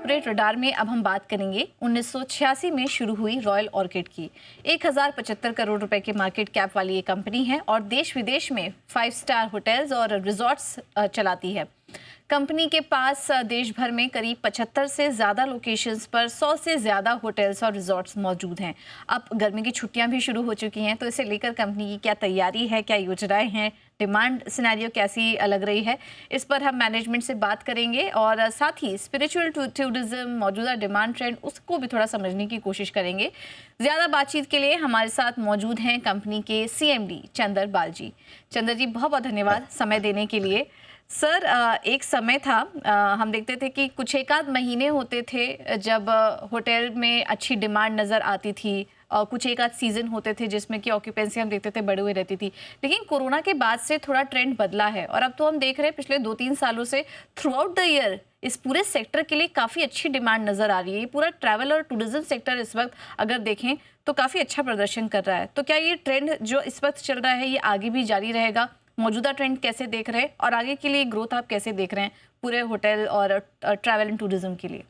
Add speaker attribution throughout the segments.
Speaker 1: Corporate radar में अब हम बात करेंगे 1986 में शुरू हुई रॉयल ऑर्किड की। 1075 करोड़ रुपए के मार्केट कैप वाली ये कंपनी है और देश विदेश में 5 स्टार होटल्स और रिजॉर्ट्स चलाती है। कंपनी के पास देश भर में करीब 75 से ज़्यादा लोकेशंस पर 100 से ज़्यादा होटल्स और रिजॉर्ट्स मौजूद हैं। अब गर्मी की छुट्टियां भी शुरू हो चुकी हैं, तो इसे लेकर कंपनी की क्या तैयारी है, क्या योजनाएं हैं, डिमांड सिनेरियो कैसी लग रही है, इस पर हम मैनेजमेंट से बात करेंगे और साथ ही स्पिरिचुअल टूरिज्म, मौजूदा डिमांड ट्रेंड, उसको भी थोड़ा समझने की कोशिश करेंगे। ज़्यादा बातचीत के लिए हमारे साथ मौजूद हैं कंपनी के CMD चंदर बालजी। चंदर जी, बहुत बहुत धन्यवाद समय देने के लिए। सर, एक समय था, हम देखते थे कि कुछ एक आध महीने होते थे जब होटल में अच्छी डिमांड नज़र आती थी और कुछ एक आध सीज़न होते थे जिसमें कि ऑक्यूपेंसी हम देखते थे बढ़ी हुई रहती थी। लेकिन कोरोना के बाद से थोड़ा ट्रेंड बदला है और अब तो हम देख रहे हैं पिछले 2-3 सालों से थ्रू आउट द ईयर इस पूरे सेक्टर के लिए काफ़ी अच्छी डिमांड नज़र आ रही है। ये पूरा ट्रैवल और टूरिज्म सेक्टर इस वक्त अगर देखें तो काफ़ी अच्छा प्रदर्शन कर रहा है। तो क्या ये ट्रेंड जो इस वक्त चल रहा है ये आगे भी जारी रहेगा? मौजूदा ट्रेंड कैसे देख रहे हैं और आगे के लिए ग्रोथ आप कैसे देख रहे हैं पूरे होटल और ट्रैवल एंड टूरिज्म के लिए?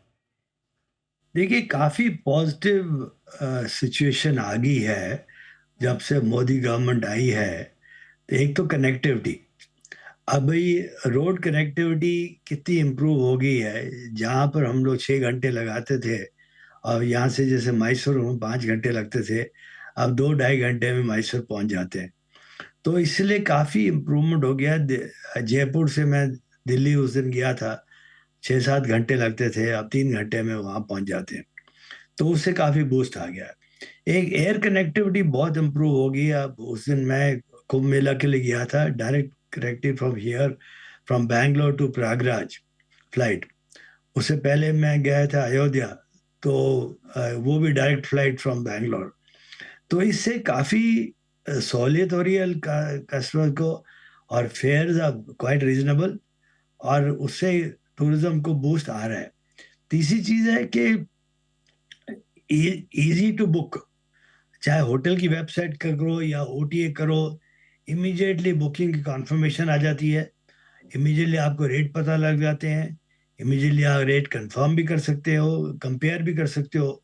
Speaker 2: देखिए, काफ़ी पॉजिटिव सिचुएशन आ गई है जब से मोदी गवर्नमेंट आई है। तो एक तो कनेक्टिविटी, अब ये रोड कनेक्टिविटी कितनी इम्प्रूव हो गई है। जहाँ पर हम लोग 6 घंटे लगाते थे और यहाँ से जैसे मैसूर में 5 घंटे लगते थे, अब 2-2.5 घंटे में मैसूर पहुँच जाते हैं। तो इसलिए काफ़ी इम्प्रूवमेंट हो गया। जयपुर से मैं दिल्ली उस दिन गया था, 6-7 घंटे लगते थे, अब 3 घंटे में वहाँ पहुँच जाते हैं। तो उससे काफ़ी बूस्ट आ गया। एक एयर कनेक्टिविटी बहुत इम्प्रूव हो गई। अब उस दिन मैं कुंभ मेला के लिए गया था, direct connective from here, from Bangalore to Prayagraj flight. उससे पहले मैं गया था अयोध्या, तो वो भी डायरेक्ट फ्लाइट फ्रॉम बैंगलोर। तो इससे काफ़ी सहूलियत हो रही है कस्टमर को, और फेयर्स आर क्वाइट रीजनेबल, और उससे टूरिज्म को बूस्ट आ रहा है। तीसरी चीज़ है कि इजी टू बुक, चाहे होटल की वेबसाइट करो या OTA करो, इमीडिएटली बुकिंग की कॉन्फर्मेशन आ जाती है। इमीडिएटली आपको रेट पता लग जाते हैं। इमीडिएटली आप रेट कंफर्म भी कर सकते हो, कंपेयर भी कर सकते हो।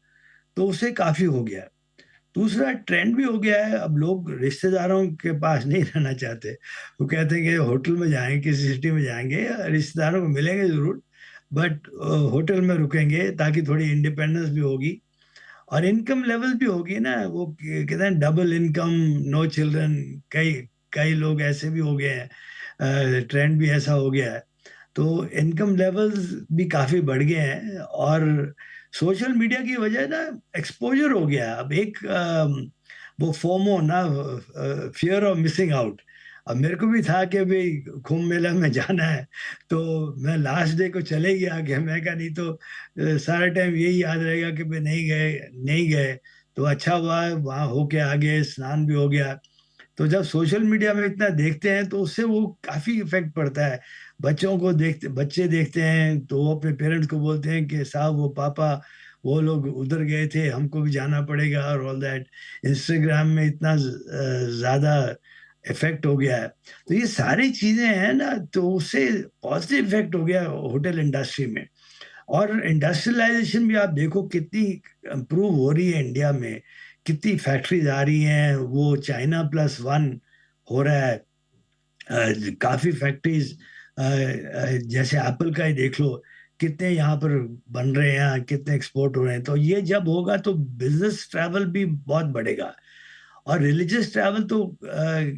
Speaker 2: तो उससे काफ़ी हो गया है। दूसरा ट्रेंड भी हो गया है, अब लोग रिश्तेदारों के पास नहीं रहना चाहते। वो कहते हैं कि होटल में जाएंगे, किसी सिटी में जाएंगे, रिश्तेदारों को मिलेंगे ज़रूर, बट होटल में रुकेंगे ताकि थोड़ी इंडिपेंडेंस भी होगी और इनकम लेवल भी होगी ना। वो कहते हैं डबल इनकम, नो चिल्ड्रन। कई कई लोग ऐसे भी हो गए हैं, ट्रेंड भी ऐसा हो गया है। तो इनकम लेवल्स भी काफ़ी बढ़ गए हैं, और सोशल मीडिया की वजह ना एक्सपोजर हो गया है। अब एक वो फोमो ना, फियर ऑफ मिसिंग आउट। अब मेरे को भी था कि भाई कुंभ मेला में जाना है, तो मैं लास्ट डे को चले गया कि मैं कहा नहीं तो सारा टाइम यही याद रहेगा कि भाई नहीं गए नहीं गए। तो अच्छा हुआ वहाँ होके आ गए, स्नान भी हो गया। तो जब सोशल मीडिया में इतना देखते हैं तो उससे वो काफ़ी इफेक्ट पड़ता है। बच्चे देखते हैं तो वो अपने पेरेंट्स को बोलते हैं कि साहब वो पापा वो लोग उधर गए थे, हमको भी जाना पड़ेगा, और ऑल दैट। इंस्टाग्राम में इतना ज़्यादा इफेक्ट हो गया है। तो ये सारी चीज़ें हैं ना, तो उससे पॉजिटिव इफेक्ट हो गया होटल इंडस्ट्री में। और इंडस्ट्रियलाइजेशन भी आप देखो कितनी इम्प्रूव हो रही है इंडिया में। कितनी फैक्ट्रीज आ रही हैं, वो China+1 हो रहा है। काफ़ी फैक्ट्रीज, जैसे एप्पल का ही देख लो, कितने यहाँ पर बन रहे हैं, कितने एक्सपोर्ट हो रहे हैं। तो ये जब होगा तो बिजनेस ट्रैवल भी बहुत बढ़ेगा। और रिलीजियस ट्रैवल तो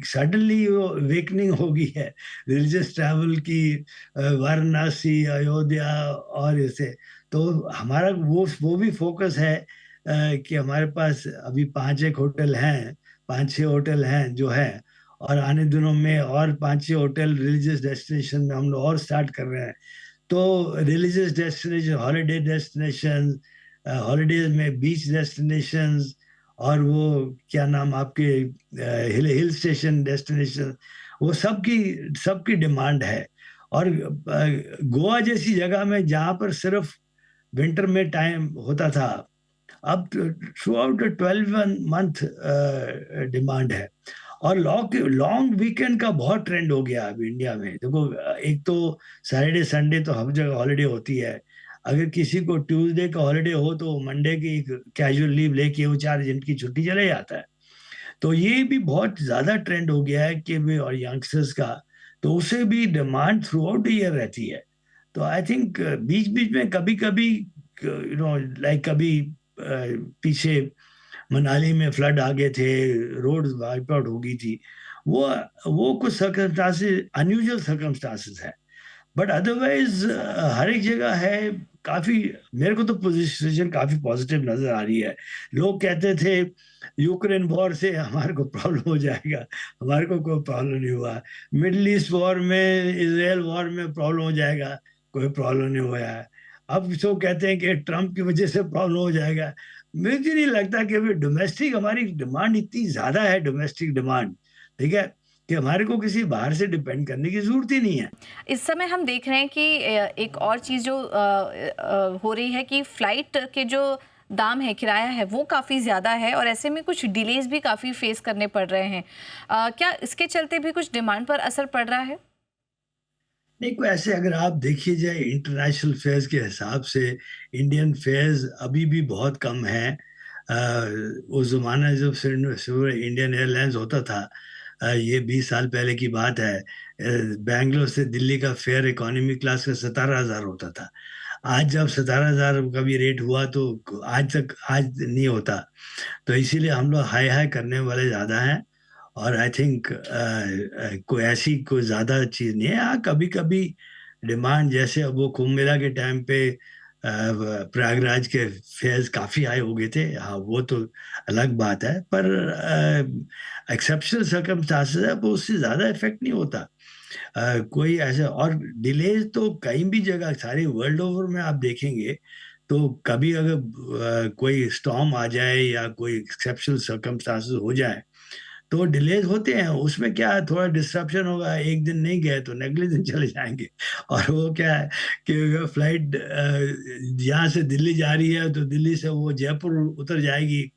Speaker 2: सडनली वेकनिंग हो गई है, रिलीजियस ट्रैवल की। वाराणसी, अयोध्या और ऐसे। तो हमारा वो भी फोकस है, कि हमारे पास अभी 5 एक होटल हैं, 5-6 होटल हैं जो है, और आने दिनों में और 5-6 होटल रिलीजियस डेस्टिनेशन में हम लोग और स्टार्ट कर रहे हैं। तो religious destination, holiday destination, holidays में बीच डेस्टिनेशंस, और वो क्या नाम आपके हिल हिल स्टेशन डेस्टिनेशन, वो सबकी सबकी डिमांड है। और गोवा जैसी जगह में जहाँ पर सिर्फ विंटर में टाइम होता था, अब थ्रू आउट 12 मंथ डिमांड है। और लॉन्ग लॉन्ग वीकेंड का बहुत ट्रेंड हो गया अब इंडिया में। देखो, एक तो सैटरडे संडे तो हर जगह हॉलीडे होती है। अगर किसी को ट्यूसडे का हॉलीडे हो तो मंडे की कैजुअल लीव लेके वो 4 दिन की छुट्टी चले जाता है। तो ये भी बहुत ज्यादा ट्रेंड हो गया है कि भी, और यंगस्टर्स का, तो उसे भी demand through out the year रहती है। तो आई थिंक बीच बीच में कभी कभी लाइक कभी पीछे मनाली में फ्लड आ गए थे, रोड वाइप आउट हो गई थी, वो कुछ सर्कमस्टांसेस, अनयूजुअल सर्कमस्टांसेस है। बट अदरवाइज हर एक जगह है काफी। मेरे को तो पोजीशन काफी पॉजिटिव नजर आ रही है। लोग कहते थे यूक्रेन वॉर से हमारे को प्रॉब्लम हो जाएगा, हमारे को कोई प्रॉब्लम नहीं हुआ। मिडिल ईस्ट वॉर में, इसराइल वॉर में प्रॉब्लम हो जाएगा, कोई प्रॉब्लम नहीं हुआ है। अब सब कहते हैं कि ट्रम्प की वजह से प्रॉब्लम हो जाएगा। मुझे नहीं लगता कि अभी डोमेस्टिक हमारी डिमांड इतनी ज्यादा है, डोमेस्टिक डिमांड, ठीक है, कि हमारे को किसी बाहर से डिपेंड करने की जरूरत ही नहीं है।
Speaker 1: इस समय हम देख रहे हैं कि एक और चीज़ जो हो रही है कि फ्लाइट के जो दाम है, किराया है, वो काफ़ी ज़्यादा है और ऐसे में कुछ डिलेज भी काफ़ी फेस करने पड़ रहे हैं। क्या इसके चलते भी कुछ डिमांड पर असर पड़ रहा है?
Speaker 2: नहीं, कोई ऐसे अगर आप देखिए जाए इंटरनेशनल फेयर्स के हिसाब से, इंडियन फेयर्स अभी भी बहुत कम है। वो ज़माना जब इंडियन एयरलाइंस होता था, ये 20 साल पहले की बात है, बैंगलोर से दिल्ली का फेयर इकोनॉमी क्लास का 17,000 होता था। आज जब 17,000 का भी रेट हुआ तो आज नहीं होता। तो इसीलिए हम लोग हाई हाई करने वाले ज़्यादा हैं। और आई थिंक कोई ऐसी कोई ज़्यादा चीज़ नहीं है। हाँ, कभी कभी डिमांड, जैसे अब वो कुंभ मेला के टाइम पे प्रयागराज के फेयर्स काफ़ी हाई हो गए थे, हाँ वो तो अलग बात है। पर एक्सेप्शनल सर्कमस्टांसेस है, वो उससे ज़्यादा इफेक्ट नहीं होता। कोई ऐसे और डिलेज तो कहीं भी जगह, सारे वर्ल्ड ओवर में आप देखेंगे तो कभी अगर कोई स्टॉर्म आ जाए या कोई एक्सेप्शनल सर्कमस्टांसेस हो जाए तो डिलेज होते हैं। उसमें क्या है, थोड़ा डिस्ट्रप्शन होगा, एक दिन नहीं गए तो अगले दिन चले जाएंगे। और वो क्या है कि अगर फ्लाइट यहाँ से दिल्ली जा रही है तो दिल्ली से वो जयपुर उतर जाएगी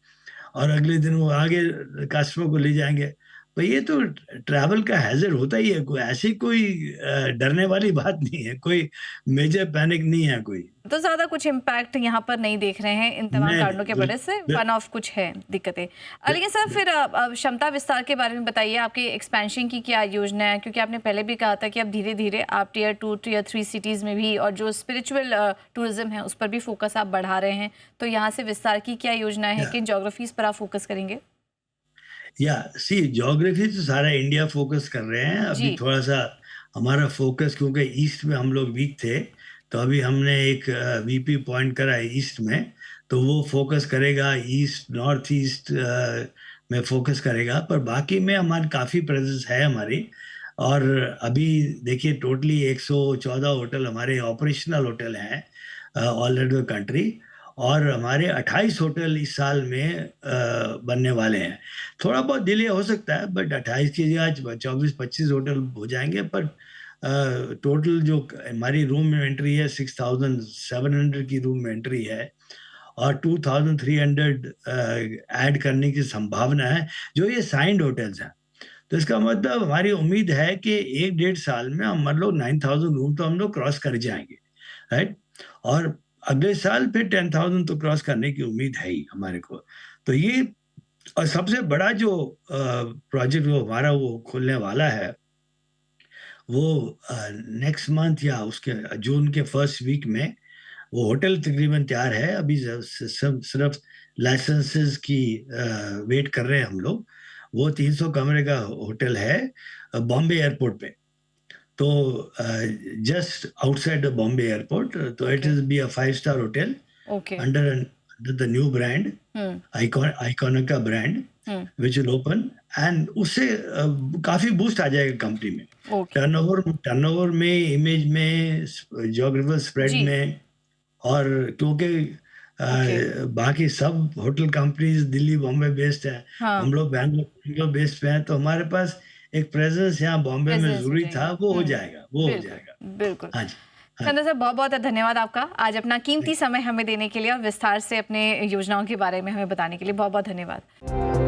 Speaker 2: और अगले दिन वो आगे कस्टमर को ले जाएंगे। तो ये तो ट्रैवल का हैजर्ड होता ही है। कोई ऐसी कोई डरने वाली बात नहीं है, कोई मेजर पैनिक नहीं है कोई।
Speaker 1: तो ज़्यादा कुछ इम्पैक्ट यहाँ पर नहीं देख रहे हैं इन तमाम
Speaker 2: नहीं
Speaker 1: कारणों
Speaker 2: नहीं,
Speaker 1: के वजह से, वन ऑफ कुछ है दिक्कतें। लेकिन सर फिर क्षमता विस्तार के बारे में बताइए, आपके एक्सपेंशन की क्या योजना है? क्योंकि आपने पहले भी कहा था कि अब धीरे धीरे आप टीयर 2 टीयर 3 सिटीज़ में भी, और जो स्पिरिचुअल टूरिज्म है उस पर भी फोकस आप बढ़ा रहे हैं, तो यहाँ से विस्तार की क्या योजना है? किन जोग्राफीज पर आप फोकस करेंगे?
Speaker 2: या सी ज्योग्राफी तो सारा इंडिया फोकस कर रहे हैं। अभी
Speaker 1: जी।
Speaker 2: थोड़ा सा हमारा फोकस, क्योंकि ईस्ट में हम लोग वीक थे, तो अभी हमने एक वीपी पॉइंट करा है ईस्ट में। तो वो फोकस करेगा ईस्ट, नॉर्थ ईस्ट में फोकस करेगा। पर बाकी में हमारी काफ़ी प्रेजेंस है हमारी। और अभी देखिए टोटली 114 होटल हमारे ऑपरेशनल होटल हैं ऑल ओवर द कंट्री। और हमारे 28 होटल इस साल में बनने वाले हैं। थोड़ा बहुत डिले हो सकता है, बट 28 की जगह 24-25 होटल हो जाएंगे। पर टोटल जो हमारी रूम में एंट्री है, 6,700 की रूम में एंट्री है और 2,300 ऐड करने की संभावना है, जो ये साइंड होटल्स हैं। तो इसका मतलब हमारी उम्मीद है कि 1-1.5 साल में हम लोग 9,000 रूम तो हम लोग क्रॉस कर जाएंगे, राइट। और अगले साल फिर 10,000 तो क्रॉस करने की उम्मीद है ही हमारे को। तो ये, और सबसे बड़ा जो प्रोजेक्ट वो हमारा वो खुलने वाला है, वो नेक्स्ट मंथ या उसके जून के फर्स्ट वीक में वो होटल तकरीबन तैयार है। अभी सब सिर्फ लाइसेंसेस की वेट कर रहे हैं हम लोग। वो 300 कमरे का होटल है बॉम्बे एयरपोर्ट पे। तो जस्ट आउटसाइड बॉम्बे एयरपोर्ट। तो it
Speaker 1: okay.
Speaker 2: Is be a 5 star hotel
Speaker 1: okay.
Speaker 2: Under the new brand,
Speaker 1: hmm.
Speaker 2: Iconica brand,
Speaker 1: hmm.
Speaker 2: Which will open. And उससे काफी बूस्ट आ जाएगा कंपनी में,
Speaker 1: ओके।
Speaker 2: टर्नओवर में, इमेज में, ज्योग्राफिकल स्प्रेड
Speaker 1: जी।
Speaker 2: में। और क्योंकि
Speaker 1: ओके।
Speaker 2: बाकी सब hotel companies Delhi Bombay based है,
Speaker 1: हाँ।
Speaker 2: हम लोग बैंगलोर बेस्ड पे हैं, तो हमारे पास एक प्रेजेंस यहाँ बॉम्बे में
Speaker 1: प्रेजेंस हो
Speaker 2: जरूरी था,
Speaker 1: जाएगा।
Speaker 2: वो हो जाएगा, वो हो
Speaker 1: बिल्कुल।
Speaker 2: जाएगा।
Speaker 1: बिल्कुल।
Speaker 2: हाँ जी, हाँ
Speaker 1: चंद्र सर, बहुत बहुत धन्यवाद आपका, आज अपना कीमती
Speaker 2: जी।
Speaker 1: समय हमें देने के लिए और विस्तार से अपने योजनाओं के बारे में हमें बताने के लिए। बहुत बहुत धन्यवाद।